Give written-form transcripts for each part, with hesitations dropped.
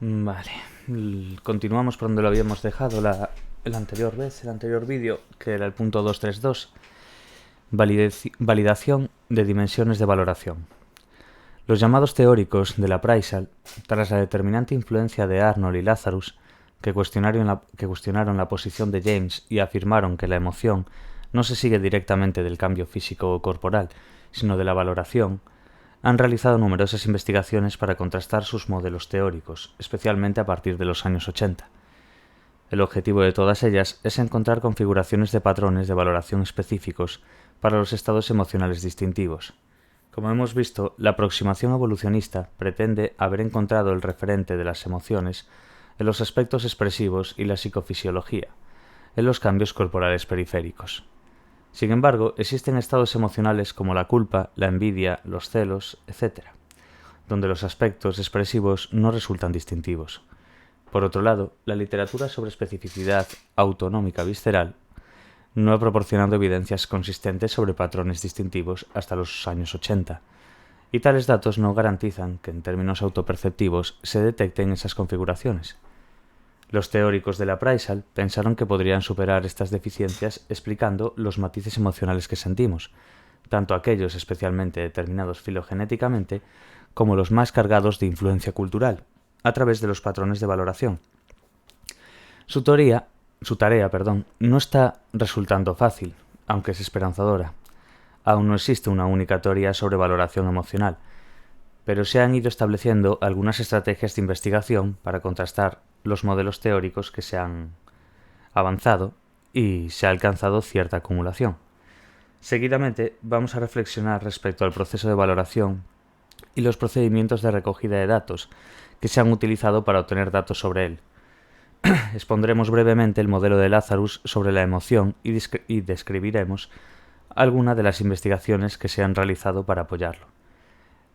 Vale, continuamos por donde lo habíamos dejado el anterior vídeo, que era el punto 232, validación de dimensiones de valoración. Los llamados teóricos de la Praisal, tras la determinante influencia de Arnold y Lazarus, que cuestionaron la posición de James y afirmaron que la emoción no se sigue directamente del cambio físico o corporal, sino de la valoración, han realizado numerosas investigaciones para contrastar sus modelos teóricos, especialmente a partir de los años 80. El objetivo de todas ellas es encontrar configuraciones de patrones de valoración específicos para los estados emocionales distintivos. Como hemos visto, la aproximación evolucionista pretende haber encontrado el referente de las emociones en los aspectos expresivos y la psicofisiología, en los cambios corporales periféricos. Sin embargo, existen estados emocionales como la culpa, la envidia, los celos, etc., donde los aspectos expresivos no resultan distintivos. Por otro lado, la literatura sobre especificidad autonómica visceral no ha proporcionado evidencias consistentes sobre patrones distintivos hasta los años 80, y tales datos no garantizan que en términos autoperceptivos se detecten esas configuraciones. Los teóricos de la Praisal pensaron que podrían superar estas deficiencias explicando los matices emocionales que sentimos, tanto aquellos especialmente determinados filogenéticamente como los más cargados de influencia cultural, a través de los patrones de valoración. Su tarea, no está resultando fácil, aunque es esperanzadora. Aún no existe una única teoría sobre valoración emocional, pero se han ido estableciendo algunas estrategias de investigación para contrastar los modelos teóricos que se han avanzado y se ha alcanzado cierta acumulación. Seguidamente vamos a reflexionar respecto al proceso de valoración y los procedimientos de recogida de datos que se han utilizado para obtener datos sobre él. Expondremos brevemente el modelo de Lazarus sobre la emoción y describiremos algunas de las investigaciones que se han realizado para apoyarlo.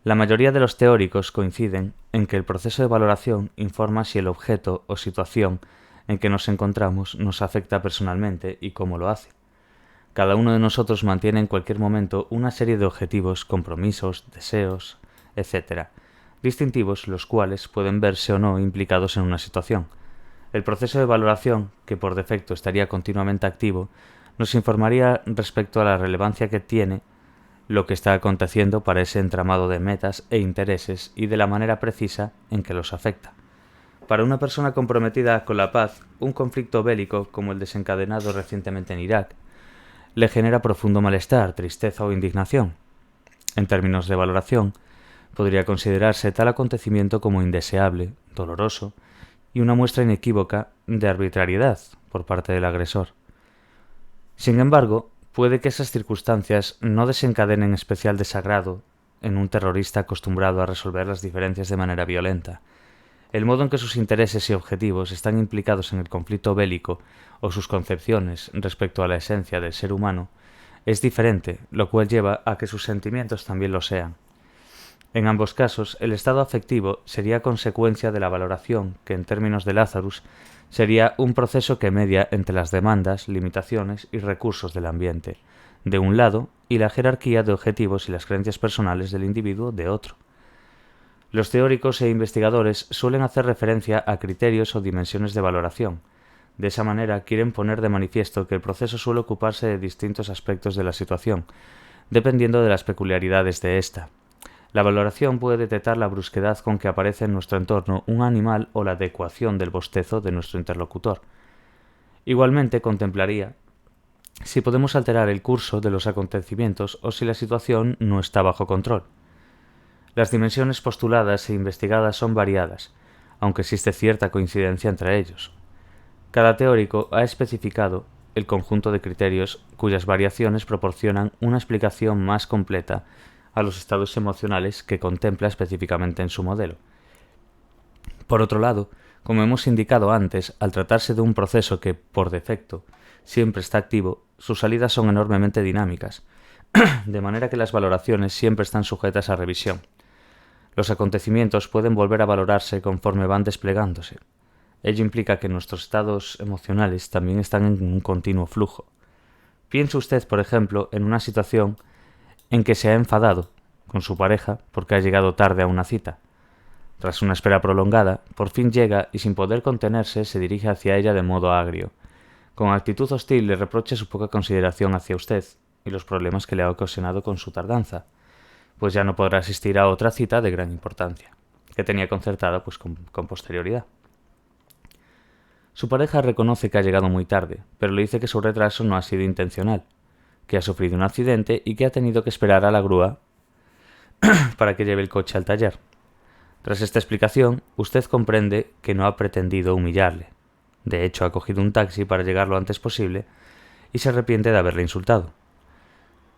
La mayoría de los teóricos coinciden en que el proceso de valoración informa si el objeto o situación en que nos encontramos nos afecta personalmente y cómo lo hace. Cada uno de nosotros mantiene en cualquier momento una serie de objetivos, compromisos, deseos, etc., distintivos, los cuales pueden verse o no implicados en una situación. El proceso de valoración, que por defecto estaría continuamente activo, nos informaría respecto a la relevancia que tiene lo que está aconteciendo para ese entramado de metas e intereses y de la manera precisa en que los afecta. Para una persona comprometida con la paz, un conflicto bélico como el desencadenado recientemente en Irak le genera profundo malestar, tristeza o indignación. En términos de valoración, podría considerarse tal acontecimiento como indeseable, doloroso y una muestra inequívoca de arbitrariedad por parte del agresor. Sin embargo, puede que esas circunstancias no desencadenen especial desagrado en un terrorista acostumbrado a resolver las diferencias de manera violenta. El modo en que sus intereses y objetivos están implicados en el conflicto bélico o sus concepciones respecto a la esencia del ser humano es diferente, lo cual lleva a que sus sentimientos también lo sean. En ambos casos, el estado afectivo sería consecuencia de la valoración, que en términos de Lazarus sería un proceso que media entre las demandas, limitaciones y recursos del ambiente, de un lado, y la jerarquía de objetivos y las creencias personales del individuo, de otro. Los teóricos e investigadores suelen hacer referencia a criterios o dimensiones de valoración. De esa manera quieren poner de manifiesto que el proceso suele ocuparse de distintos aspectos de la situación, dependiendo de las peculiaridades de ésta. La valoración puede detectar la brusquedad con que aparece en nuestro entorno un animal o la adecuación del bostezo de nuestro interlocutor. Igualmente contemplaría si podemos alterar el curso de los acontecimientos o si la situación no está bajo control. Las dimensiones postuladas e investigadas son variadas, aunque existe cierta coincidencia entre ellos. Cada teórico ha especificado el conjunto de criterios cuyas variaciones proporcionan una explicación más completa a los estados emocionales que contempla específicamente en su modelo. Por otro lado, como hemos indicado antes, al tratarse de un proceso que, por defecto, siempre está activo, sus salidas son enormemente dinámicas, de manera que las valoraciones siempre están sujetas a revisión. Los acontecimientos pueden volver a valorarse conforme van desplegándose. Ello implica que nuestros estados emocionales también están en un continuo flujo. Piense usted, por ejemplo, en una situación en que se ha enfadado con su pareja porque ha llegado tarde a una cita. Tras una espera prolongada, por fin llega y sin poder contenerse se dirige hacia ella de modo agrio. Con actitud hostil le reprocha su poca consideración hacia usted y los problemas que le ha ocasionado con su tardanza, pues ya no podrá asistir a otra cita de gran importancia, que tenía concertada pues con posterioridad. Su pareja reconoce que ha llegado muy tarde, pero le dice que su retraso no ha sido intencional, que ha sufrido un accidente y que ha tenido que esperar a la grúa para que lleve el coche al taller. Tras esta explicación, usted comprende que no ha pretendido humillarle. De hecho, ha cogido un taxi para llegar lo antes posible y se arrepiente de haberle insultado.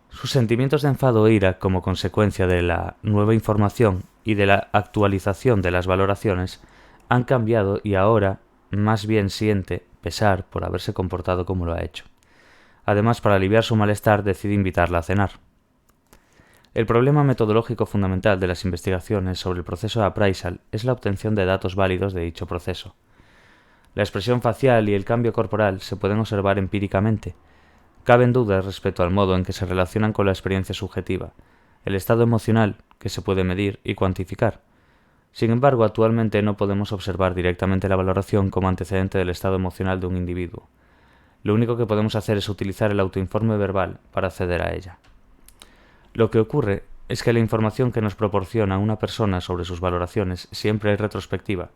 Sus sentimientos de enfado e ira como consecuencia de la nueva información y de la actualización de las valoraciones han cambiado y ahora más bien siente pesar por haberse comportado como lo ha hecho. Además, para aliviar su malestar, decide invitarla a cenar. El problema metodológico fundamental de las investigaciones sobre el proceso de appraisal es la obtención de datos válidos de dicho proceso. La expresión facial y el cambio corporal se pueden observar empíricamente. Caben dudas respecto al modo en que se relacionan con la experiencia subjetiva, el estado emocional, que se puede medir y cuantificar. Sin embargo, actualmente no podemos observar directamente la valoración como antecedente del estado emocional de un individuo. Lo único que podemos hacer es utilizar el autoinforme verbal para acceder a ella. Lo que ocurre es que la información que nos proporciona una persona sobre sus valoraciones siempre es retrospectiva.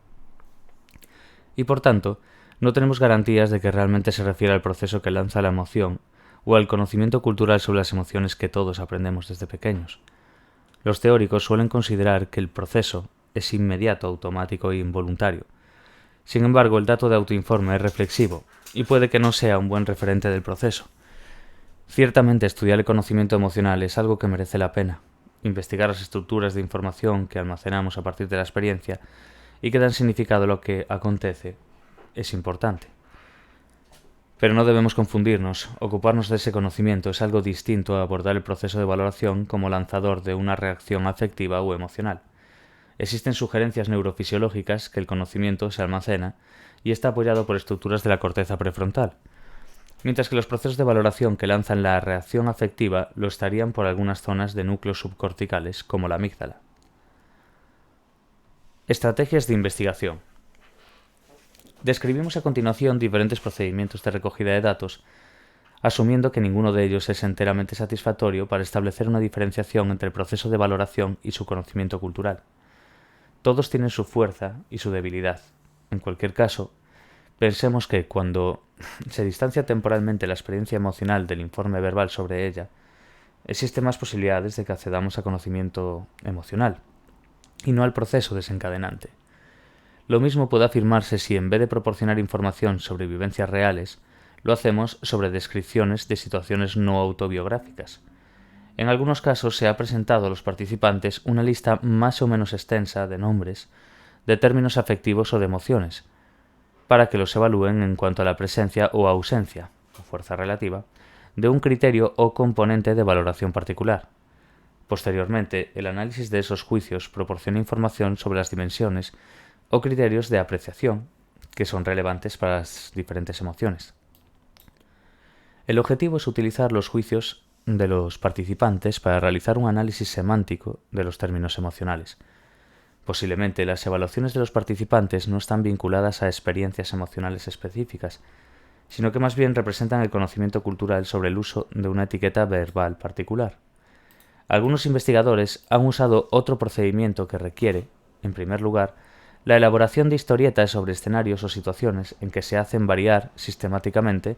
Y por tanto, no tenemos garantías de que realmente se refiere al proceso que lanza la emoción o al conocimiento cultural sobre las emociones que todos aprendemos desde pequeños. Los teóricos suelen considerar que el proceso es inmediato, automático e involuntario. Sin embargo, el dato de autoinforme es reflexivo y puede que no sea un buen referente del proceso. Ciertamente, estudiar el conocimiento emocional es algo que merece la pena. Investigar las estructuras de información que almacenamos a partir de la experiencia y que dan significado a lo que acontece es importante. Pero no debemos confundirnos. Ocuparnos de ese conocimiento es algo distinto a abordar el proceso de valoración como lanzador de una reacción afectiva o emocional. Existen sugerencias neurofisiológicas que el conocimiento se almacena y está apoyado por estructuras de la corteza prefrontal, mientras que los procesos de valoración que lanzan la reacción afectiva lo estarían por algunas zonas de núcleos subcorticales, como la amígdala. Estrategias de investigación. Describimos a continuación diferentes procedimientos de recogida de datos, asumiendo que ninguno de ellos es enteramente satisfactorio para establecer una diferenciación entre el proceso de valoración y su conocimiento cultural. Todos tienen su fuerza y su debilidad. En cualquier caso, pensemos que cuando se distancia temporalmente la experiencia emocional del informe verbal sobre ella, existen más posibilidades de que accedamos a conocimiento emocional, y no al proceso desencadenante. Lo mismo puede afirmarse si en vez de proporcionar información sobre vivencias reales, lo hacemos sobre descripciones de situaciones no autobiográficas. En algunos casos se ha presentado a los participantes una lista más o menos extensa de nombres, de términos afectivos o de emociones, para que los evalúen en cuanto a la presencia o ausencia, o fuerza relativa, de un criterio o componente de valoración particular. Posteriormente, el análisis de esos juicios proporciona información sobre las dimensiones o criterios de apreciación que son relevantes para las diferentes emociones. El objetivo es utilizar los juicios de los participantes para realizar un análisis semántico de los términos emocionales. Posiblemente las evaluaciones de los participantes no están vinculadas a experiencias emocionales específicas, sino que más bien representan el conocimiento cultural sobre el uso de una etiqueta verbal particular. Algunos investigadores han usado otro procedimiento que requiere, en primer lugar, la elaboración de historietas sobre escenarios o situaciones en que se hacen variar sistemáticamente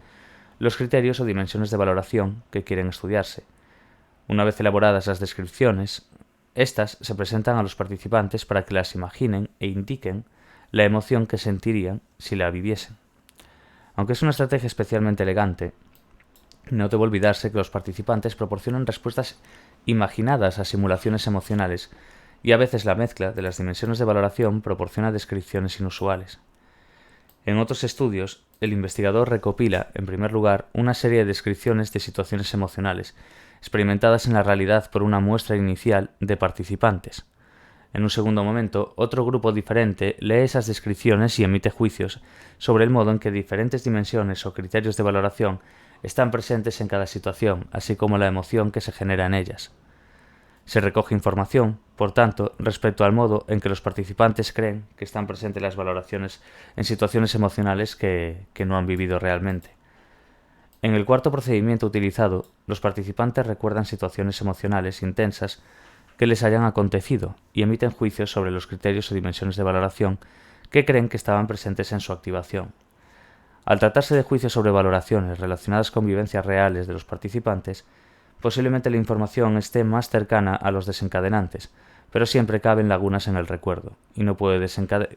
los criterios o dimensiones de valoración que quieren estudiarse. Una vez elaboradas las descripciones, estas se presentan a los participantes para que las imaginen e indiquen la emoción que sentirían si la viviesen. Aunque es una estrategia especialmente elegante, no debe olvidarse que los participantes proporcionan respuestas imaginadas a simulaciones emocionales y a veces la mezcla de las dimensiones de valoración proporciona descripciones inusuales. En otros estudios, el investigador recopila, en primer lugar, una serie de descripciones de situaciones emocionales, experimentadas en la realidad por una muestra inicial de participantes. En un segundo momento, otro grupo diferente lee esas descripciones y emite juicios sobre el modo en que diferentes dimensiones o criterios de valoración están presentes en cada situación, así como la emoción que se genera en ellas. Se recoge información, por tanto, respecto al modo en que los participantes creen que están presentes las valoraciones en situaciones emocionales que no han vivido realmente. En el cuarto procedimiento utilizado, los participantes recuerdan situaciones emocionales intensas que les hayan acontecido y emiten juicios sobre los criterios o dimensiones de valoración que creen que estaban presentes en su activación. Al tratarse de juicios sobre valoraciones relacionadas con vivencias reales de los participantes, posiblemente la información esté más cercana a los desencadenantes, pero siempre caben lagunas en el recuerdo, y no puede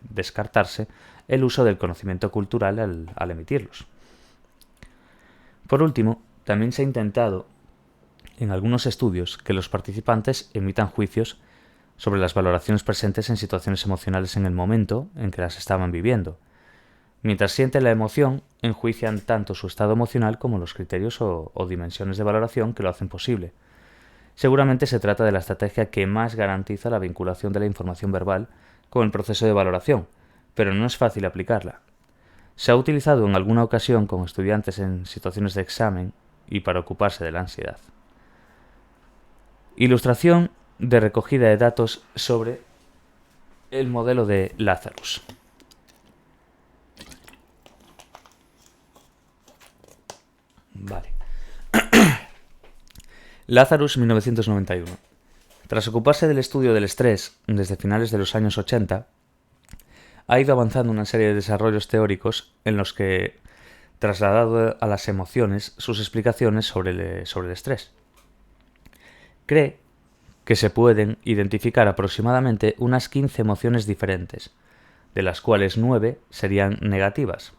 descartarse el uso del conocimiento cultural al emitirlos. Por último, también se ha intentado, en algunos estudios, que los participantes emitan juicios sobre las valoraciones presentes en situaciones emocionales en el momento en que las estaban viviendo. Mientras sienten la emoción, enjuician tanto su estado emocional como los criterios o dimensiones de valoración que lo hacen posible. Seguramente se trata de la estrategia que más garantiza la vinculación de la información verbal con el proceso de valoración, pero no es fácil aplicarla. Se ha utilizado en alguna ocasión con estudiantes en situaciones de examen y para ocuparse de la ansiedad. Ilustración de recogida de datos sobre el modelo de Lazarus. Vale. Lazarus, 1991. Tras ocuparse del estudio del estrés desde finales de los años 80, ha ido avanzando una serie de desarrollos teóricos en los que trasladado a las emociones sus explicaciones sobre el estrés. Cree que se pueden identificar aproximadamente unas 15 emociones diferentes, de las cuales 9 serían negativas: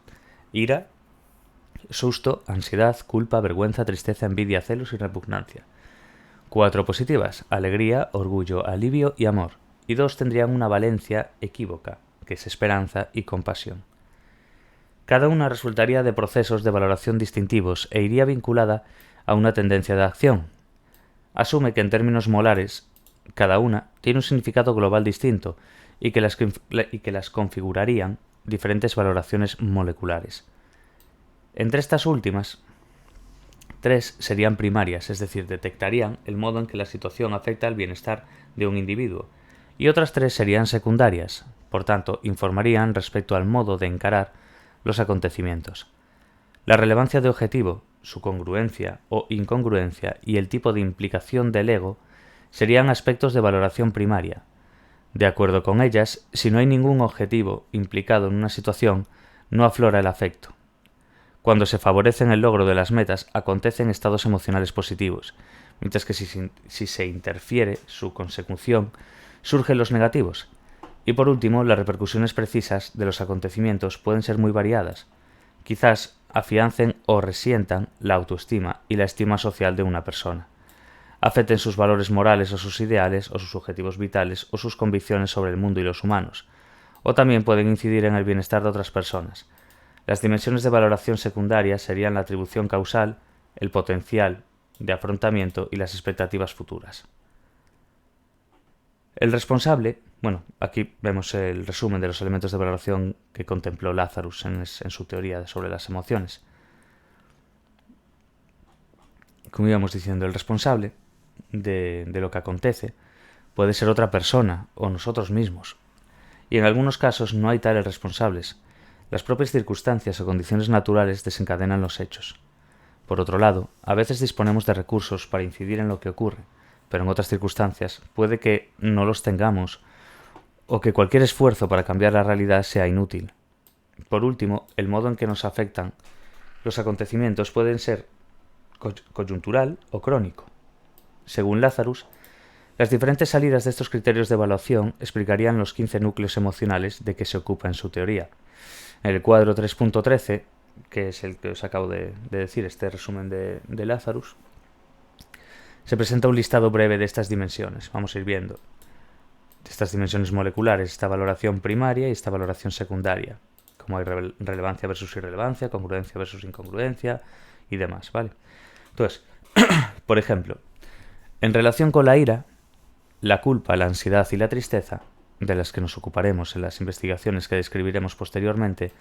ira, susto, ansiedad, culpa, vergüenza, tristeza, envidia, celos y repugnancia. 4 positivas: alegría, orgullo, alivio y amor. Y 2 tendrían una valencia equívoca, que es esperanza y compasión. Cada una resultaría de procesos de valoración distintivos e iría vinculada a una tendencia de acción. Asume que en términos molares, cada una tiene un significado global distinto y que las configurarían diferentes valoraciones moleculares. Entre estas últimas, 3 serían primarias, es decir, detectarían el modo en que la situación afecta al bienestar de un individuo, y otras 3 serían secundarias, por tanto, informarían respecto al modo de encarar los acontecimientos. La relevancia de objetivo, su congruencia o incongruencia y el tipo de implicación del ego serían aspectos de valoración primaria. De acuerdo con ellas, si no hay ningún objetivo implicado en una situación, no aflora el afecto. Cuando se favorece el logro de las metas, acontecen estados emocionales positivos, mientras que si se interfiere su consecución, surgen los negativos. Y por último, las repercusiones precisas de los acontecimientos pueden ser muy variadas. Quizás afiancen o resientan la autoestima y la estima social de una persona. Afecten sus valores morales o sus ideales o sus objetivos vitales o sus convicciones sobre el mundo y los humanos. O también pueden incidir en el bienestar de otras personas. Las dimensiones de valoración secundaria serían la atribución causal, el potencial de afrontamiento y las expectativas futuras. El responsable, aquí vemos el resumen de los elementos de valoración que contempló Lazarus en su teoría sobre las emociones. Como íbamos diciendo, el responsable de lo que acontece puede ser otra persona o nosotros mismos. Y en algunos casos no hay tales responsables. Las propias circunstancias o condiciones naturales desencadenan los hechos. Por otro lado, a veces disponemos de recursos para incidir en lo que ocurre, pero en otras circunstancias puede que no los tengamos o que cualquier esfuerzo para cambiar la realidad sea inútil. Por último, el modo en que nos afectan los acontecimientos pueden ser coyuntural o crónico. Según Lazarus, las diferentes salidas de estos criterios de evaluación explicarían los 15 núcleos emocionales de que se ocupa en su teoría. En el cuadro 3.13, que es el que os acabo de decir, este resumen de Lazarus, se presenta un listado breve de estas dimensiones. Vamos a ir viendo estas dimensiones moleculares, esta valoración primaria y esta valoración secundaria, como hay relevancia versus irrelevancia, congruencia versus incongruencia y demás, ¿vale? Entonces, por ejemplo, en relación con la ira, la culpa, la ansiedad y la tristeza, de las que nos ocuparemos en las investigaciones que describiremos posteriormente,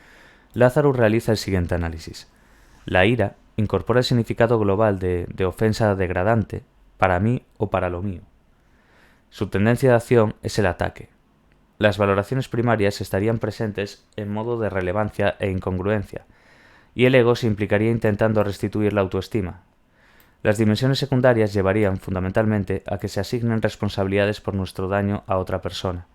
Lazarus realiza el siguiente análisis. La ira incorpora el significado global de ofensa degradante, para mí o para lo mío. Su tendencia de acción es el ataque. Las valoraciones primarias estarían presentes en modo de relevancia e incongruencia, y el ego se implicaría intentando restituir la autoestima. Las dimensiones secundarias llevarían, fundamentalmente, a que se asignen responsabilidades por nuestro daño a otra persona.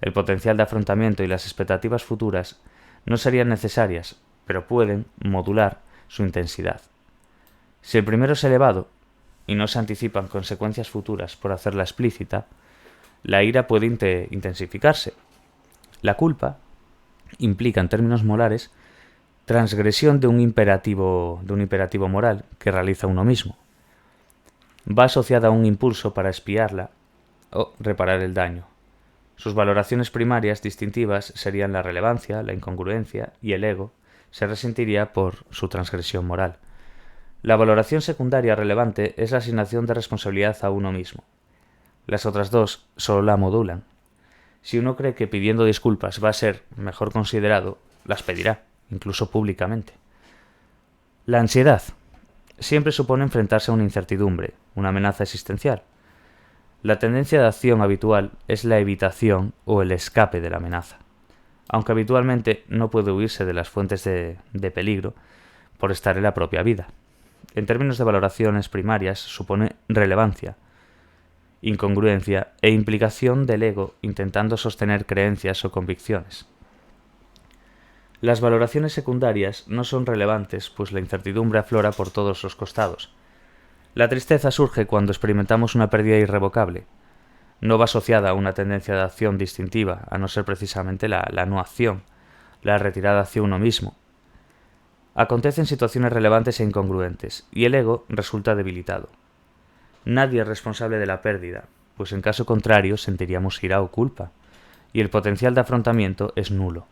El potencial de afrontamiento y las expectativas futuras no serían necesarias, pero pueden modular su intensidad. Si el primero es elevado, y no se anticipan consecuencias futuras por hacerla explícita, la ira puede intensificarse. La culpa implica, en términos morales, transgresión de un imperativo moral que realiza uno mismo. Va asociada a un impulso para expiarla o reparar el daño. Sus valoraciones primarias distintivas serían la relevancia, la incongruencia, y el ego se resentiría por su transgresión moral. La valoración secundaria relevante es la asignación de responsabilidad a uno mismo. Las otras dos solo la modulan. Si uno cree que pidiendo disculpas va a ser mejor considerado, las pedirá, incluso públicamente. La ansiedad siempre supone enfrentarse a una incertidumbre, una amenaza existencial. La tendencia de acción habitual es la evitación o el escape de la amenaza, aunque habitualmente no puede huirse de las fuentes de peligro por estar en la propia vida. En términos de valoraciones primarias, supone relevancia, incongruencia e implicación del ego intentando sostener creencias o convicciones. Las valoraciones secundarias no son relevantes, pues la incertidumbre aflora por todos los costados. La tristeza surge cuando experimentamos una pérdida irrevocable. No va asociada a una tendencia de acción distintiva, a no ser precisamente la no acción, la retirada hacia uno mismo. Acontece en situaciones relevantes e incongruentes, y el ego resulta debilitado. Nadie es responsable de la pérdida, pues en caso contrario sentiríamos ira o culpa, y el potencial de afrontamiento es nulo.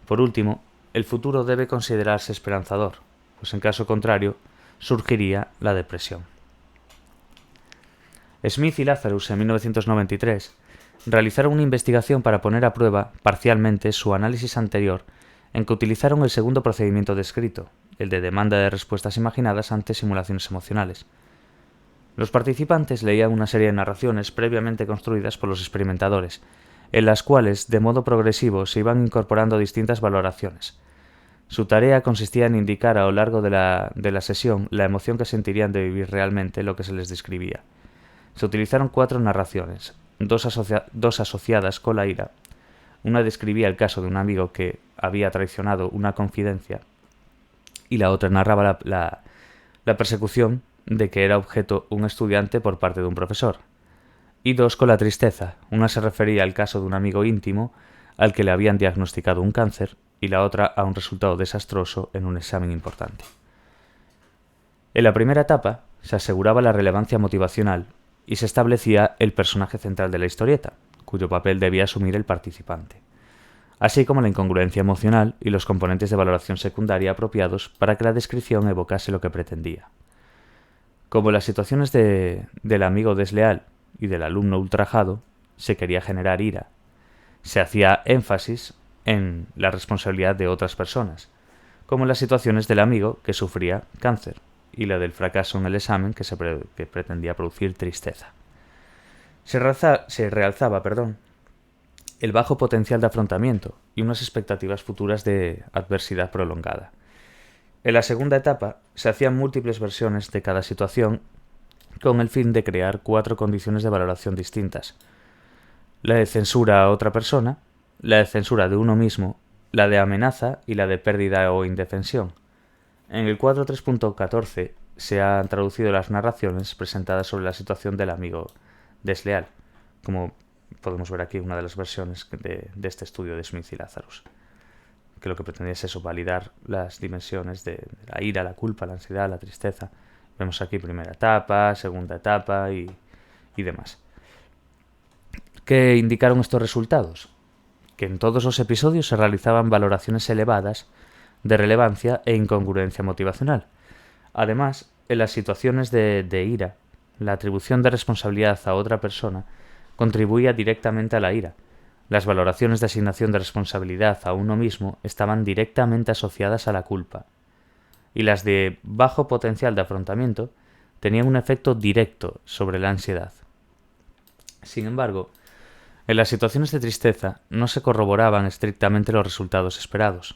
Por último, el futuro debe considerarse esperanzador, pues en caso contrario surgiría la depresión. Smith y Lazarus, en 1993, realizaron una investigación para poner a prueba parcialmente su análisis anterior, en que utilizaron el segundo procedimiento descrito, el de demanda de respuestas imaginadas ante simulaciones emocionales. Los participantes leían una serie de narraciones previamente construidas por los experimentadores, en las cuales, de modo progresivo, se iban incorporando distintas valoraciones. Su tarea consistía en indicar a lo largo de la sesión la emoción que sentirían de vivir realmente lo que se les describía. Se utilizaron 4 narraciones, dos asociadas con la ira. Una describía el caso de un amigo que había traicionado una confidencia y la otra narraba la persecución de que era objeto un estudiante por parte de un profesor. Y 2 con la tristeza. Una se refería al caso de un amigo íntimo al que le habían diagnosticado un cáncer y la otra a un resultado desastroso en un examen importante. En la primera etapa se aseguraba la relevancia motivacional y se establecía el personaje central de la historieta, cuyo papel debía asumir el participante, así como la incongruencia emocional y los componentes de valoración secundaria apropiados para que la descripción evocase lo que pretendía. Como en las situaciones del amigo desleal y del alumno ultrajado, se quería generar ira. Se hacía énfasis en la responsabilidad de otras personas, como en las situaciones del amigo que sufría cáncer y la del fracaso en el examen que pretendía producir tristeza. Se realzaba el bajo potencial de afrontamiento y unas expectativas futuras de adversidad prolongada. En la segunda etapa se hacían múltiples versiones de cada situación con el fin de crear 4 condiciones de valoración distintas: la de censura a otra persona, la de censura de uno mismo, la de amenaza y la de pérdida o indefensión. En el cuadro 3.14 se han traducido las narraciones presentadas sobre la situación del amigo desleal, como podemos ver aquí una de las versiones de este estudio de Smith y Lazarus, que lo que pretendía es eso, validar las dimensiones de la ira, la culpa, la ansiedad, la tristeza. Vemos aquí primera etapa, segunda etapa y demás. ¿Qué indicaron estos resultados? Que en todos los episodios se realizaban valoraciones elevadas de relevancia e incongruencia motivacional. Además, en las situaciones de ira, la atribución de responsabilidad a otra persona contribuía directamente a la ira. Las valoraciones de asignación de responsabilidad a uno mismo estaban directamente asociadas a la culpa. Y las de bajo potencial de afrontamiento tenían un efecto directo sobre la ansiedad. Sin embargo, en las situaciones de tristeza no se corroboraban estrictamente los resultados esperados.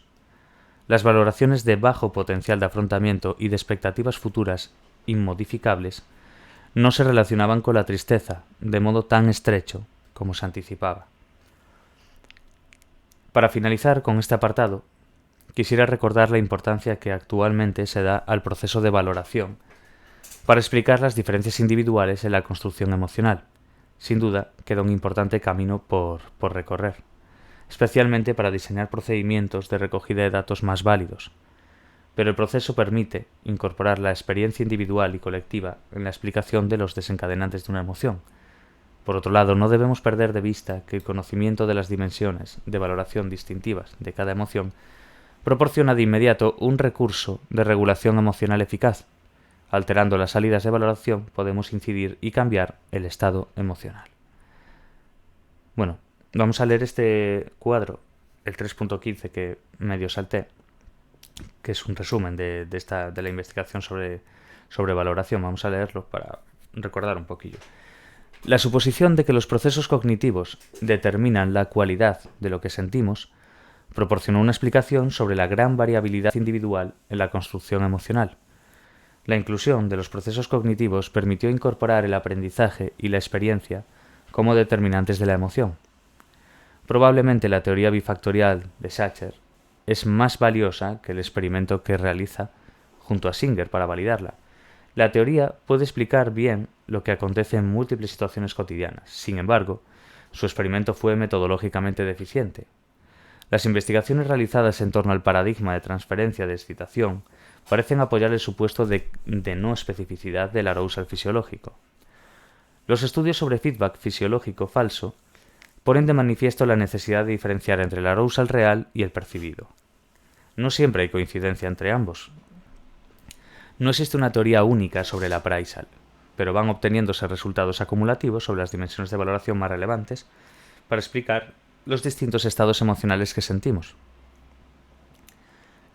Las valoraciones de bajo potencial de afrontamiento y de expectativas futuras inmodificables no se relacionaban con la tristeza de modo tan estrecho como se anticipaba. Para finalizar con este apartado, quisiera recordar la importancia que actualmente se da al proceso de valoración para explicar las diferencias individuales en la construcción emocional. Sin duda, queda un importante camino por recorrer, especialmente para diseñar procedimientos de recogida de datos más válidos. Pero el proceso permite incorporar la experiencia individual y colectiva en la explicación de los desencadenantes de una emoción. Por otro lado, no debemos perder de vista que el conocimiento de las dimensiones de valoración distintivas de cada emoción proporciona de inmediato un recurso de regulación emocional eficaz. Alterando las salidas de valoración podemos incidir y cambiar el estado emocional. Bueno, vamos a leer este cuadro, el 3.15 que medio salté, que es un resumen de la investigación sobre valoración. Vamos a leerlo para recordar un poquillo. La suposición de que los procesos cognitivos determinan la cualidad de lo que sentimos proporcionó una explicación sobre la gran variabilidad individual en la construcción emocional. La inclusión de los procesos cognitivos permitió incorporar el aprendizaje y la experiencia como determinantes de la emoción. Probablemente la teoría bifactorial de Schacher es más valiosa que el experimento que realiza junto a Singer para validarla. La teoría puede explicar bien lo que acontece en múltiples situaciones cotidianas. Sin embargo, su experimento fue metodológicamente deficiente. Las investigaciones realizadas en torno al paradigma de transferencia de excitación parecen apoyar el supuesto de no especificidad del arousal fisiológico. Los estudios sobre feedback fisiológico falso ponen de manifiesto la necesidad de diferenciar entre el arousal real y el percibido. No siempre hay coincidencia entre ambos. No existe una teoría única sobre el appraisal, pero van obteniéndose resultados acumulativos sobre las dimensiones de valoración más relevantes para explicar los distintos estados emocionales que sentimos.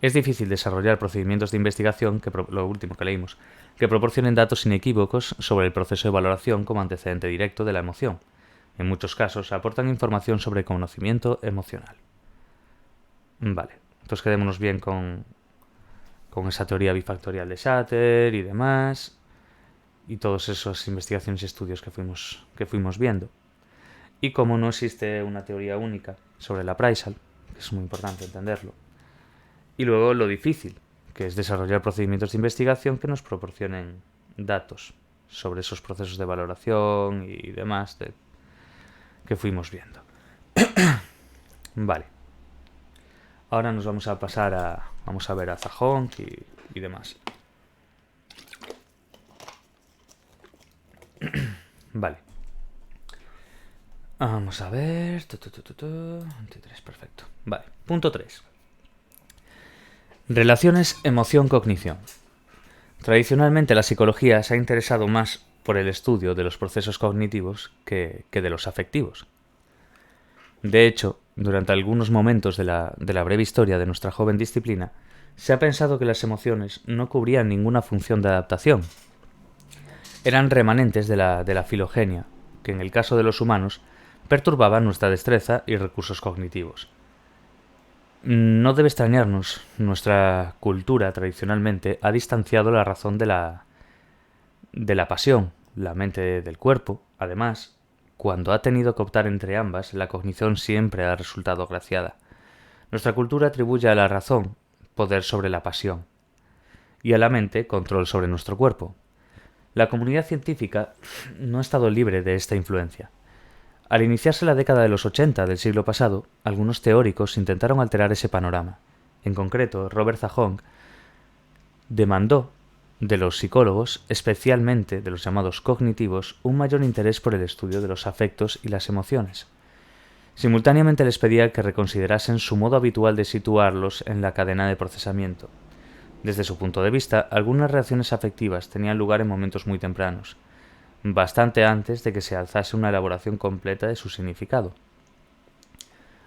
Es difícil desarrollar procedimientos de investigación, lo último que leímos, que proporcionen datos inequívocos sobre el proceso de valoración como antecedente directo de la emoción. En muchos casos aportan información sobre conocimiento emocional. Vale, entonces quedémonos bien con esa teoría bifactorial de Schachter y demás, y todas esas investigaciones y estudios que fuimos viendo. Y como no existe una teoría única sobre el appraisal, que es muy importante entenderlo, y luego lo difícil, que es desarrollar procedimientos de investigación que nos proporcionen datos sobre esos procesos de valoración y demás que fuimos viendo. Vale. Ahora nos vamos a pasar vamos a ver a Zahong y demás. Vale. Vamos a ver. 23, perfecto. Vale. Punto 3. Relaciones emoción-cognición. Tradicionalmente la psicología se ha interesado más por el estudio de los procesos cognitivos que de los afectivos. De hecho, durante algunos momentos de la breve historia de nuestra joven disciplina, se ha pensado que las emociones no cubrían ninguna función de adaptación. Eran remanentes de la filogenia, que en el caso de los humanos perturbaban nuestra destreza y recursos cognitivos. No debe extrañarnos, nuestra cultura tradicionalmente ha distanciado la razón de la pasión, la mente del cuerpo. Además, cuando ha tenido que optar entre ambas, la cognición siempre ha resultado agraciada. Nuestra cultura atribuye a la razón poder sobre la pasión y a la mente control sobre nuestro cuerpo. La comunidad científica no ha estado libre de esta influencia. Al iniciarse la década de los 80 del siglo pasado, algunos teóricos intentaron alterar ese panorama. En concreto, Robert Zahong demandó de los psicólogos, especialmente de los llamados cognitivos, un mayor interés por el estudio de los afectos y las emociones. Simultáneamente les pedía que reconsiderasen su modo habitual de situarlos en la cadena de procesamiento. Desde su punto de vista, algunas reacciones afectivas tenían lugar en momentos muy tempranos, bastante antes de que se alzase una elaboración completa de su significado.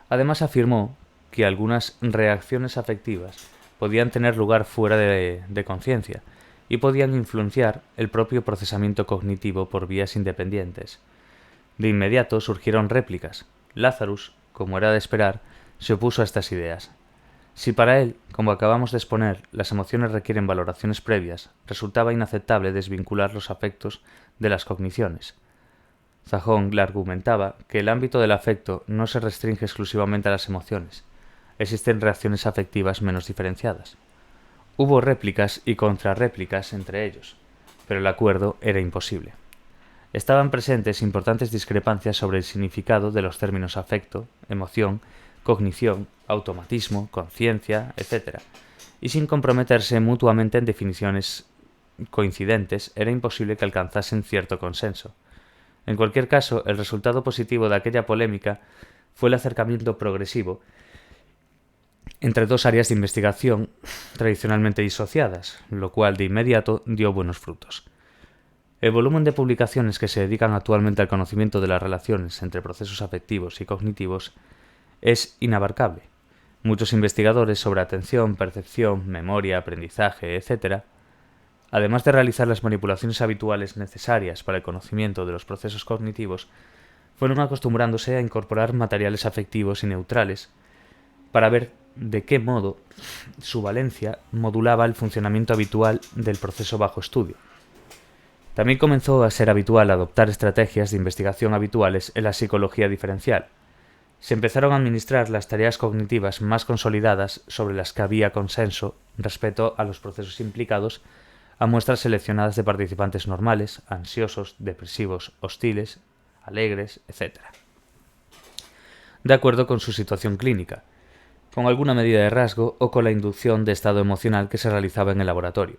Además afirmó que algunas reacciones afectivas podían tener lugar fuera de conciencia y podían influenciar el propio procesamiento cognitivo por vías independientes. De inmediato surgieron réplicas. Lazarus, como era de esperar, se opuso a estas ideas. Si para él, como acabamos de exponer, las emociones requieren valoraciones previas, resultaba inaceptable desvincular los afectos de las cogniciones. Zahón le argumentaba que el ámbito del afecto no se restringe exclusivamente a las emociones. Existen reacciones afectivas menos diferenciadas. Hubo réplicas y contrarréplicas entre ellos, pero el acuerdo era imposible. Estaban presentes importantes discrepancias sobre el significado de los términos afecto, emoción, cognición, automatismo, conciencia, etc. Y sin comprometerse mutuamente en definiciones coincidentes, era imposible que alcanzasen cierto consenso. En cualquier caso, el resultado positivo de aquella polémica fue el acercamiento progresivo entre dos áreas de investigación tradicionalmente disociadas, lo cual de inmediato dio buenos frutos. El volumen de publicaciones que se dedican actualmente al conocimiento de las relaciones entre procesos afectivos y cognitivos es inabarcable. Muchos investigadores sobre atención, percepción, memoria, aprendizaje, etc., además de realizar las manipulaciones habituales necesarias para el conocimiento de los procesos cognitivos, fueron acostumbrándose a incorporar materiales afectivos y neutrales para ver de qué modo su valencia modulaba el funcionamiento habitual del proceso bajo estudio. También comenzó a ser habitual adoptar estrategias de investigación habituales en la psicología diferencial. Se empezaron a administrar las tareas cognitivas más consolidadas sobre las que había consenso respecto a los procesos implicados a muestras seleccionadas de participantes normales, ansiosos, depresivos, hostiles, alegres, etc. De acuerdo con su situación clínica, con alguna medida de rasgo o con la inducción de estado emocional que se realizaba en el laboratorio,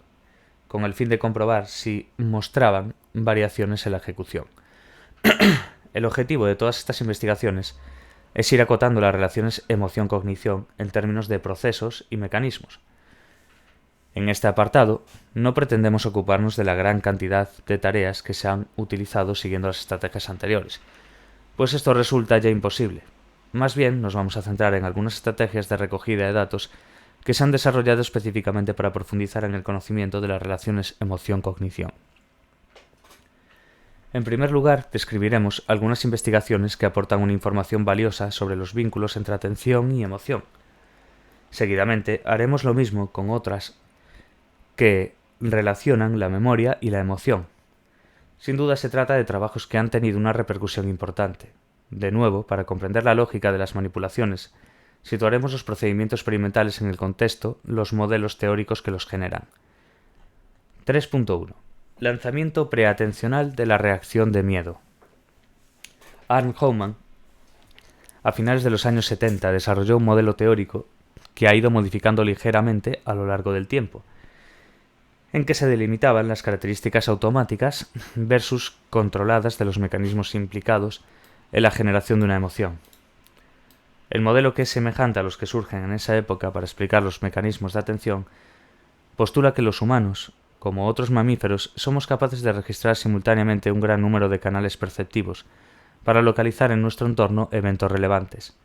con el fin de comprobar si mostraban variaciones en la ejecución. El objetivo de todas estas investigaciones es ir acotando las relaciones emoción-cognición en términos de procesos y mecanismos. En este apartado, no pretendemos ocuparnos de la gran cantidad de tareas que se han utilizado siguiendo las estrategias anteriores, pues esto resulta ya imposible. Más bien, nos vamos a centrar en algunas estrategias de recogida de datos que se han desarrollado específicamente para profundizar en el conocimiento de las relaciones emoción-cognición. En primer lugar, describiremos algunas investigaciones que aportan una información valiosa sobre los vínculos entre atención y emoción. Seguidamente, haremos lo mismo con otras que relacionan la memoria y la emoción. Sin duda se trata de trabajos que han tenido una repercusión importante. De nuevo, para comprender la lógica de las manipulaciones, situaremos los procedimientos experimentales en el contexto, los modelos teóricos que los generan. 3.1. Lanzamiento preatencional de la reacción de miedo. Arne Hoffman, a finales de los años 70, desarrolló un modelo teórico que ha ido modificando ligeramente a lo largo del tiempo, en que se delimitaban las características automáticas versus controladas de los mecanismos implicados en la generación de una emoción. El modelo, que es semejante a los que surgen en esa época para explicar los mecanismos de atención, postula que los humanos, como otros mamíferos, somos capaces de registrar simultáneamente un gran número de canales perceptivos para localizar en nuestro entorno eventos relevantes.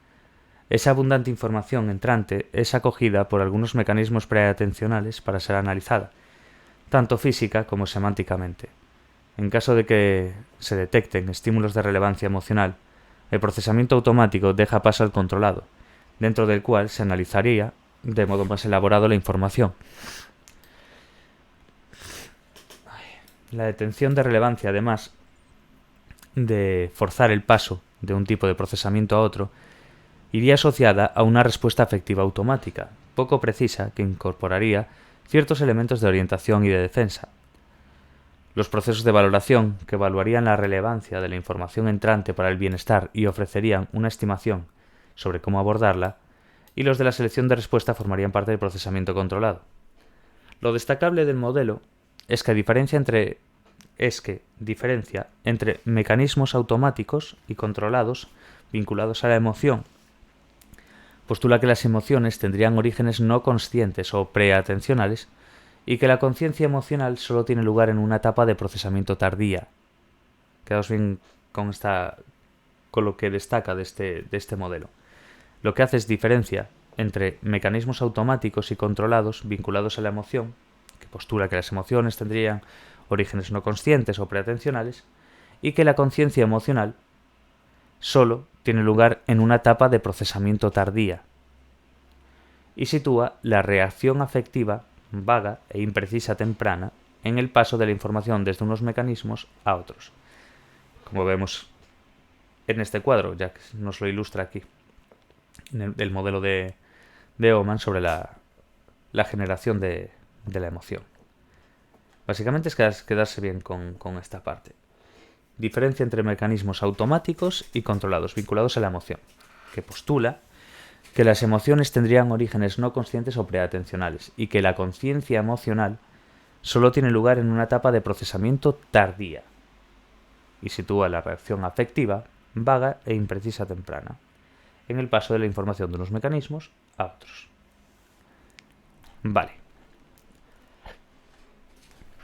Esa abundante información entrante es acogida por algunos mecanismos preatencionales para ser analizada, tanto física como semánticamente. En caso de que se detecten estímulos de relevancia emocional, el procesamiento automático deja paso al controlado, dentro del cual se analizaría de modo más elaborado la información. La detención de relevancia, además de forzar el paso de un tipo de procesamiento a otro, iría asociada a una respuesta afectiva automática, poco precisa, que incorporaría ciertos elementos de orientación y de defensa. Los procesos de valoración, que evaluarían la relevancia de la información entrante para el bienestar y ofrecerían una estimación sobre cómo abordarla, y los de la selección de respuesta formarían parte del procesamiento controlado. Lo destacable del modelo es que diferencia entre mecanismos automáticos y controlados vinculados a la emoción. Postula que las emociones tendrían orígenes no conscientes o preatencionales y que la conciencia emocional solo tiene lugar en una etapa de procesamiento tardía. Quedaos bien con lo que destaca de este modelo. Lo que hace es diferencia entre mecanismos automáticos y controlados vinculados a la emoción, que postula que las emociones tendrían orígenes no conscientes o preatencionales, y que la conciencia emocional solo tiene lugar en una etapa de procesamiento tardía y sitúa la reacción afectiva vaga e imprecisa temprana en el paso de la información desde unos mecanismos a otros. Como vemos en este cuadro, ya que nos lo ilustra aquí, en el modelo de Oman sobre la generación de la emoción. Básicamente es quedarse bien con esta parte. Diferencia entre mecanismos automáticos y controlados vinculados a la emoción, que postula que las emociones tendrían orígenes no conscientes o preatencionales y que la conciencia emocional solo tiene lugar en una etapa de procesamiento tardía y sitúa la reacción afectiva vaga e imprecisa temprana en el paso de la información de unos mecanismos a otros. Vale.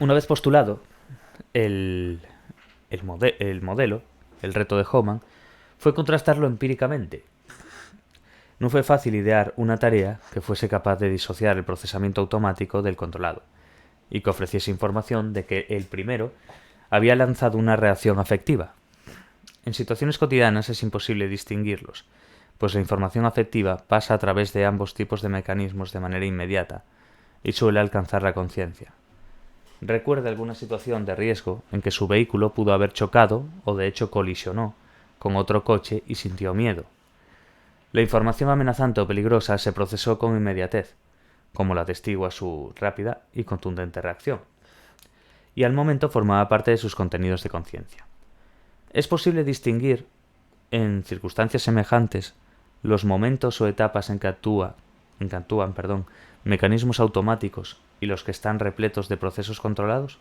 Una vez postulado el modelo, el reto de Hohmann, fue contrastarlo empíricamente. No fue fácil idear una tarea que fuese capaz de disociar el procesamiento automático del controlado y que ofreciese información de que el primero había lanzado una reacción afectiva. En situaciones cotidianas es imposible distinguirlos, pues la información afectiva pasa a través de ambos tipos de mecanismos de manera inmediata y suele alcanzar la conciencia. Recuerda alguna situación de riesgo en que su vehículo pudo haber chocado o de hecho colisionó con otro coche y sintió miedo. La información amenazante o peligrosa se procesó con inmediatez, como la atestigua su rápida y contundente reacción, y al momento formaba parte de sus contenidos de conciencia. Es posible distinguir, en circunstancias semejantes, los momentos o etapas en que actúan mecanismos automáticos y los que están repletos de procesos controlados?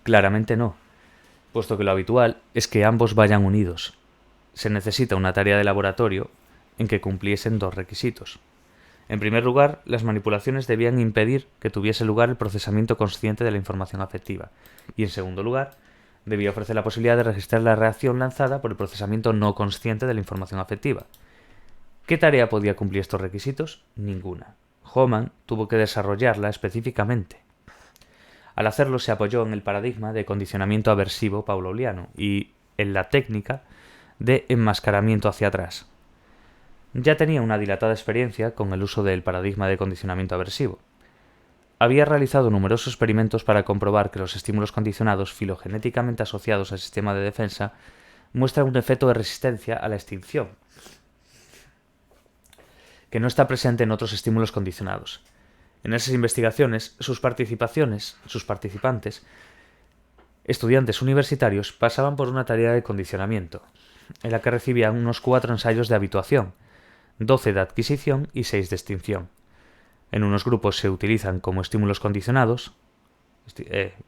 Claramente no, puesto que lo habitual es que ambos vayan unidos. Se necesita una tarea de laboratorio en que cumpliesen dos requisitos. En primer lugar, las manipulaciones debían impedir que tuviese lugar el procesamiento consciente de la información afectiva, y en segundo lugar, debía ofrecer la posibilidad de registrar la reacción lanzada por el procesamiento no consciente de la información afectiva. ¿Qué tarea podía cumplir estos requisitos? Ninguna. Hohmann tuvo que desarrollarla específicamente. Al hacerlo se apoyó en el paradigma de condicionamiento aversivo pavloviano y en la técnica de enmascaramiento hacia atrás. Ya tenía una dilatada experiencia con el uso del paradigma de condicionamiento aversivo. Había realizado numerosos experimentos para comprobar que los estímulos condicionados filogenéticamente asociados al sistema de defensa muestran un efecto de resistencia a la extinción, que no está presente en otros estímulos condicionados. En esas investigaciones, sus participantes, estudiantes universitarios, pasaban por una tarea de condicionamiento, en la que recibían unos 4 ensayos de habituación, 12 de adquisición y 6 de extinción. En unos grupos se utilizan como estímulos condicionados,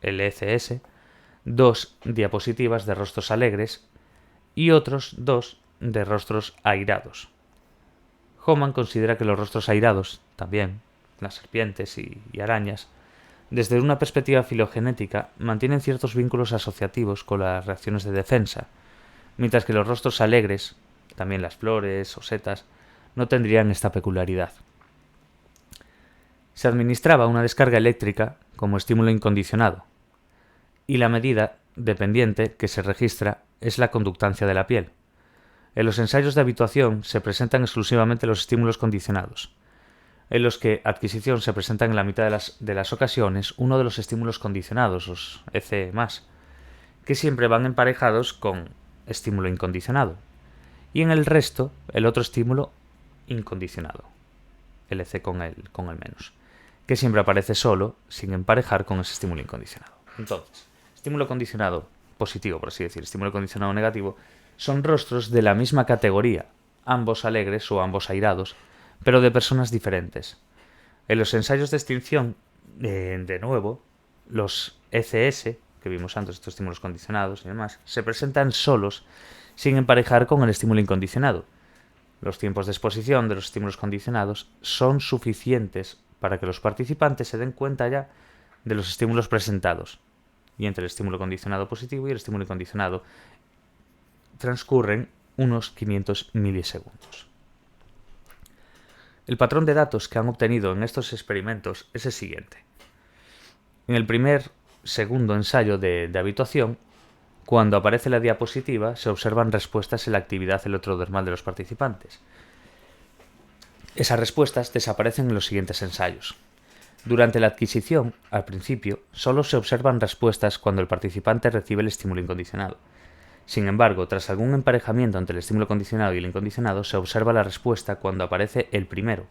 el ECS, 2 diapositivas de rostros alegres y otros 2 de rostros airados. Hohmann considera que los rostros airados, también las serpientes y arañas, desde una perspectiva filogenética, mantienen ciertos vínculos asociativos con las reacciones de defensa, mientras que los rostros alegres, también las flores o setas, no tendrían esta peculiaridad. Se administraba una descarga eléctrica como estímulo incondicionado, y la medida dependiente que se registra es la conductancia de la piel. En los ensayos de habituación se presentan exclusivamente los estímulos condicionados. En los que adquisición se presentan en la mitad de las ocasiones uno de los estímulos condicionados, los EC+, que siempre van emparejados con estímulo incondicionado, y en el resto el otro estímulo incondicionado, el EC con el menos, que siempre aparece solo sin emparejar con ese estímulo incondicionado. Entonces, estímulo condicionado positivo, por así decir, estímulo condicionado negativo, son rostros de la misma categoría, ambos alegres o ambos airados, pero de personas diferentes. En los ensayos de extinción, de nuevo, los ECS, que vimos antes, estos estímulos condicionados y demás, se presentan solos, sin emparejar con el estímulo incondicionado. Los tiempos de exposición de los estímulos condicionados son suficientes para que los participantes se den cuenta ya de los estímulos presentados. Y entre el estímulo condicionado positivo y el estímulo incondicionado transcurren unos 500 milisegundos. El patrón de datos que han obtenido en estos experimentos es el siguiente. En el segundo ensayo de habituación, Cuando aparece la diapositiva, se observan respuestas en la actividad electrodermal de los participantes. Esas respuestas desaparecen en los siguientes ensayos. Durante la adquisición, al principio, solo se observan respuestas cuando el participante recibe el estímulo incondicionado. Sin embargo, tras algún emparejamiento entre el estímulo condicionado y el incondicionado, se observa la respuesta cuando aparece el primero,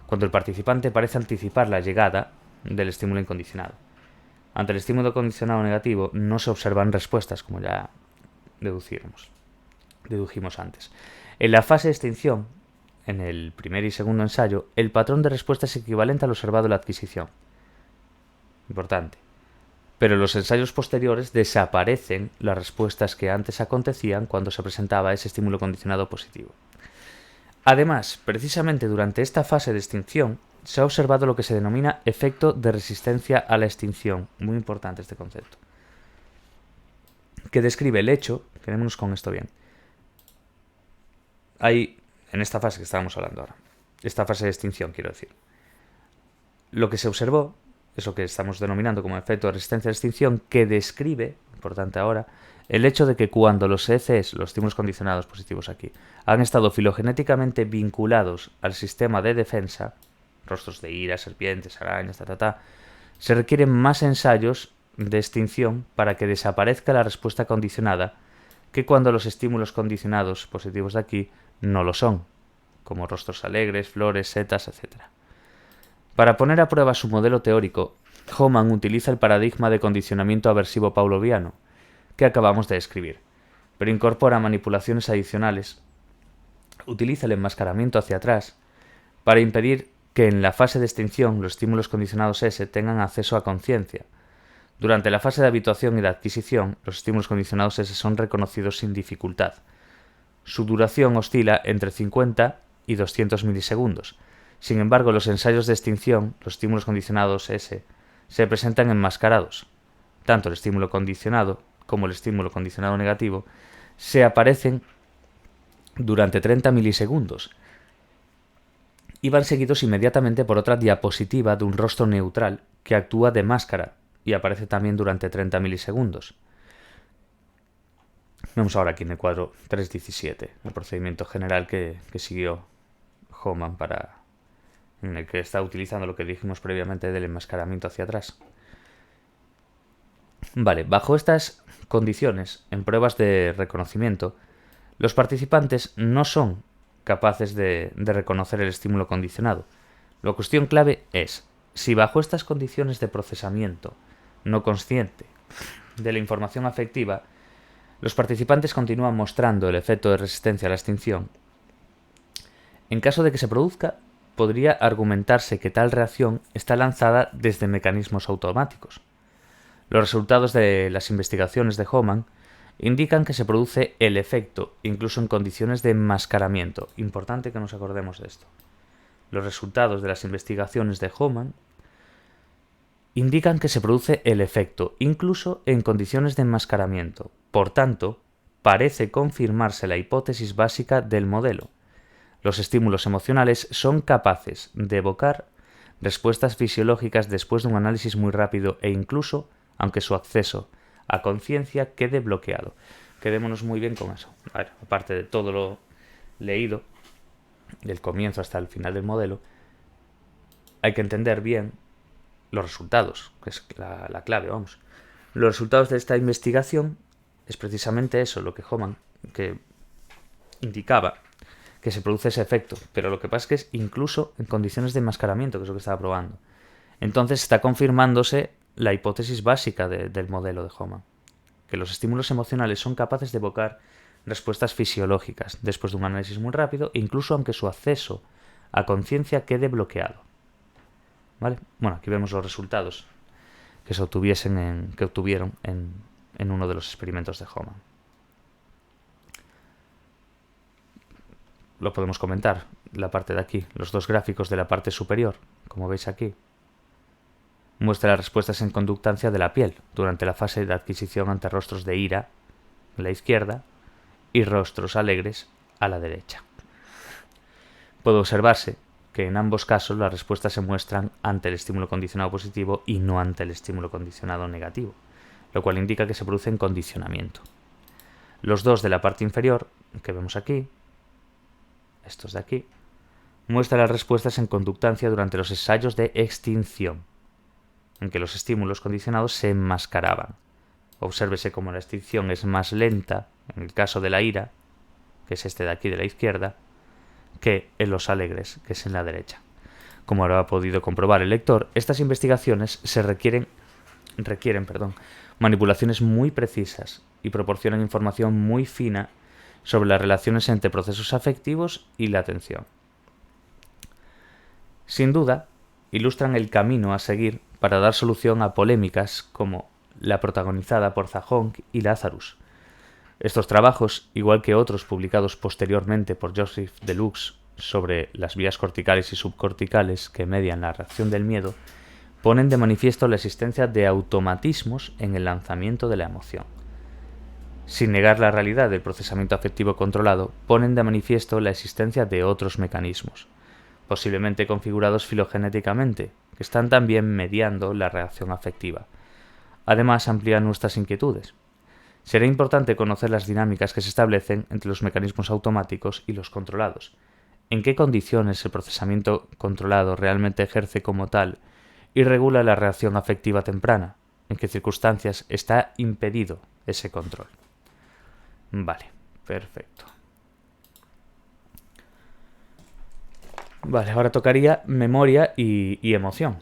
cuando el participante parece anticipar la llegada del estímulo incondicionado. Ante el estímulo condicionado negativo no se observan respuestas, como ya dedujimos antes. En la fase de extinción, en el primer y segundo ensayo, el patrón de respuesta es equivalente al observado en la adquisición. Importante. Pero en los ensayos posteriores desaparecen las respuestas que antes acontecían cuando se presentaba ese estímulo condicionado positivo. Además, precisamente durante esta fase de extinción, se ha observado lo que se denomina efecto de resistencia a la extinción. Muy importante este concepto. Que describe el hecho, quedémonos con esto bien. Hay, en esta fase que estábamos hablando ahora, esta fase de extinción, quiero decir, lo que se observó, eso que estamos denominando como efecto de resistencia a la extinción, que describe, importante ahora, el hecho de que cuando los ECs, los estímulos condicionados positivos aquí, han estado filogenéticamente vinculados al sistema de defensa, rostros de ira, serpientes, arañas, se requieren más ensayos de extinción para que desaparezca la respuesta condicionada que cuando los estímulos condicionados positivos de aquí no lo son, como rostros alegres, flores, setas, etc. Para poner a prueba su modelo teórico, Hohmann utiliza el paradigma de condicionamiento aversivo pavloviano, que acabamos de describir, pero incorpora manipulaciones adicionales. Utiliza el enmascaramiento hacia atrás para impedir que en la fase de extinción los estímulos condicionados S tengan acceso a conciencia. Durante la fase de habituación y de adquisición, los estímulos condicionados S son reconocidos sin dificultad. Su duración oscila entre 50 y 200 milisegundos. Sin embargo, los ensayos de extinción, los estímulos condicionados S, se presentan enmascarados. Tanto el estímulo condicionado como el estímulo condicionado negativo se aparecen durante 30 milisegundos y van seguidos inmediatamente por otra diapositiva de un rostro neutral que actúa de máscara y aparece también durante 30 milisegundos. Vemos ahora aquí en el cuadro 3.17, el procedimiento general que siguió Hohmann en el que está utilizando lo que dijimos previamente del enmascaramiento hacia atrás. Vale, bajo estas condiciones, en pruebas de reconocimiento, los participantes no son capaces de reconocer el estímulo condicionado. La cuestión clave es, si bajo estas condiciones de procesamiento no consciente de la información afectiva, los participantes continúan mostrando el efecto de resistencia a la extinción. En caso de que se produzca, podría argumentarse que tal reacción está lanzada desde mecanismos automáticos. Los resultados de las investigaciones de Hohmann indican que se produce el efecto, incluso en condiciones de enmascaramiento. Importante que nos acordemos de esto. Los resultados de las investigaciones de Hohmann indican que se produce el efecto, incluso en condiciones de enmascaramiento. Por tanto, parece confirmarse la hipótesis básica del modelo. Los estímulos emocionales son capaces de evocar respuestas fisiológicas después de un análisis muy rápido e incluso aunque su acceso a conciencia quede bloqueado. Quedémonos muy bien con eso. A ver, aparte de todo lo leído, del comienzo hasta el final del modelo, hay que entender bien los resultados, que es la clave, vamos. Los resultados de esta investigación es precisamente eso, lo que Hohmann que indicaba, que se produce ese efecto, pero lo que pasa es que es incluso en condiciones de enmascaramiento, que es lo que estaba probando. Entonces está confirmándose la hipótesis básica del modelo de Hohmann, que los estímulos emocionales son capaces de evocar respuestas fisiológicas después de un análisis muy rápido, incluso aunque su acceso a conciencia quede bloqueado. ¿Vale? Bueno, aquí vemos los resultados que se obtuvieron en uno de los experimentos de Hohmann. Lo podemos comentar, la parte de aquí, los dos gráficos de la parte superior, como veis aquí. Muestra las respuestas en conductancia de la piel durante la fase de adquisición ante rostros de ira a la izquierda y rostros alegres a la derecha. Puede observarse que en ambos casos las respuestas se muestran ante el estímulo condicionado positivo y no ante el estímulo condicionado negativo, lo cual indica que se produce en condicionamiento. Los dos de la parte inferior, que vemos aquí, estos de aquí, muestran las respuestas en conductancia durante los ensayos de extinción, en que los estímulos condicionados se enmascaraban. Obsérvese cómo la extinción es más lenta, en el caso de la ira, que es este de aquí de la izquierda, que en los alegres, que es en la derecha. Como habrá podido comprobar el lector, estas investigaciones requieren manipulaciones muy precisas y proporcionan información muy fina sobre las relaciones entre procesos afectivos y la atención. Sin duda, ilustran el camino a seguir para dar solución a polémicas como la protagonizada por Zahong y Lazarus. Estos trabajos, igual que otros publicados posteriormente por Joseph Deluxe sobre las vías corticales y subcorticales que median la reacción del miedo, ponen de manifiesto la existencia de automatismos en el lanzamiento de la emoción. Sin negar la realidad del procesamiento afectivo controlado, ponen de manifiesto la existencia de otros mecanismos, posiblemente configurados filogenéticamente, que están también mediando la reacción afectiva. Además, amplían nuestras inquietudes. Será importante conocer las dinámicas que se establecen entre los mecanismos automáticos y los controlados. En qué condiciones el procesamiento controlado realmente ejerce como tal y regula la reacción afectiva temprana. En qué circunstancias está impedido ese control. Vale, perfecto. Vale, ahora tocaría memoria y emoción.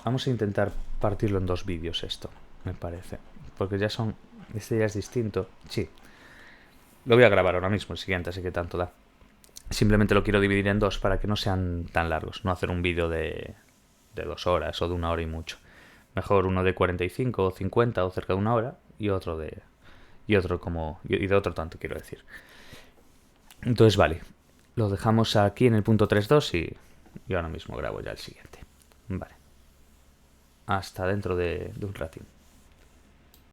Vamos a intentar partirlo en dos vídeos esto, me parece. Porque ya son... Este ya es distinto. Sí. Lo voy a grabar ahora mismo, el siguiente, así que tanto da. Simplemente lo quiero dividir en dos para que no sean tan largos. No hacer un vídeo de 2 horas o de 1 hora y mucho. Mejor uno de 45 o 50 o cerca de 1 hora y otro de... Y de otro tanto, quiero decir. Entonces, vale. Lo dejamos aquí en el punto 3.2 y ahora mismo grabo ya el siguiente. Vale. Hasta dentro de un ratín.